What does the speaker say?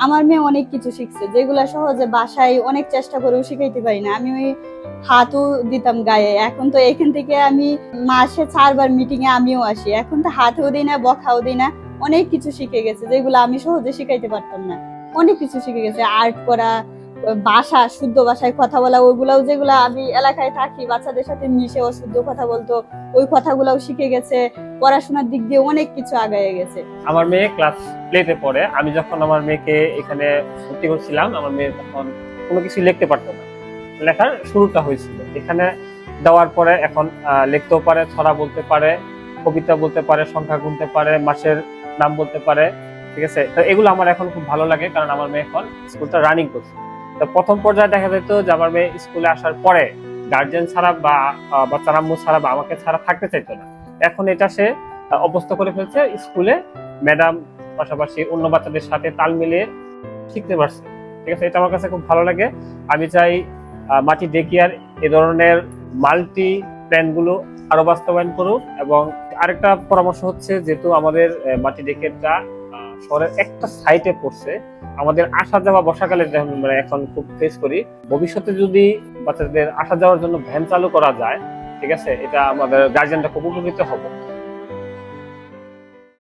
আমার মেয়ে অনেক কিছু শিখছে, যেগুলা সহজে বাসায় অনেক চেষ্টা করেও শিখাইতে পারি না। আমি ওই হাতও দিতাম গায়ে, এখন তো এখান থেকে আমি মাসে 4 বার মিটিং এ আমিও আসি, এখন তো হাতেও দিই না, বকাও দিই না। অনেক কিছু শিখে গেছে যেগুলো আমি সহজে শিখাইতে পারতাম না। অনেক কিছু শিখে গেছে, আর্ট করা, ভাষা, শুদ্ধ ভাষায় কথা বলা, ওইগুলাও যেগুলো আমি এলাকায় থাকি বাচ্চাদের সাথে মিশে অশুদ্ধ কথা বলতো, ওই কথাগুলাও শিখে গেছে। পড়াশোনার দিক দিয়ে অনেক কিছু আগায় গেছে। আমার মেয়ে ক্লাস প্লেতে পড়ে। আমি যখন আমার মেয়েকে এখানে ভর্তি করছিলাম, আমার মেয়ে তখন কোনো কিছু লিখতে পারতো না। লেখার শুরুটা হয়েছিল এখানে দেওয়ার পরে এখন লিখতেও পারে, ছড়া বলতে পারে, কবিতা বলতে পারে, সংখ্যা গুনতে পারে, মাসের নাম বলতে পারে। ঠিক আছে, তো এগুলো আমার এখন খুব ভালো লাগে, কারণ আমার মেয়ে এখন স্কুলটা রানিং করছে। তো প্রথম পর্যায়ে দেখা যেত যে আমার মেয়ে স্কুলে আসার পরে গার্জিয়ান ছাড়া বা বাচ্চার আম্মু ছাড়া বা আমাকে ছাড়া থাকতে চাইতো না। এখন এটা সে অভ্যস্ত করে ফেলছে। স্কুলে ম্যাডাম পাশাপাশি অন্য বাচ্চাদের সাথে তাল মিলিয়ে শিখতে পারছে। ঠিক আছে, এটা আমার কাছে খুব ভালো লাগে। আমি চাই মাটি ডে কেয়ার এ ধরনের মাল্টি প্ল্যান গুলো আরো বাস্তবায়ন করুক। এবং আরেকটা পরামর্শ হচ্ছে, যেহেতু আমাদের মাটি ডে কেয়ারটা শহরের একটা সাইটে পড়ছে, আমাদের আসা যাওয়া বর্ষাকালে আমরা এখন খুব ফেস করি। ভবিষ্যতে যদি বাচ্চাদের আসা যাওয়ার জন্য ভ্যান চালু করা যায়, ঠিক আছে, এটা আমাদের গার্জিয়ানরা খুব উপকৃত হবে।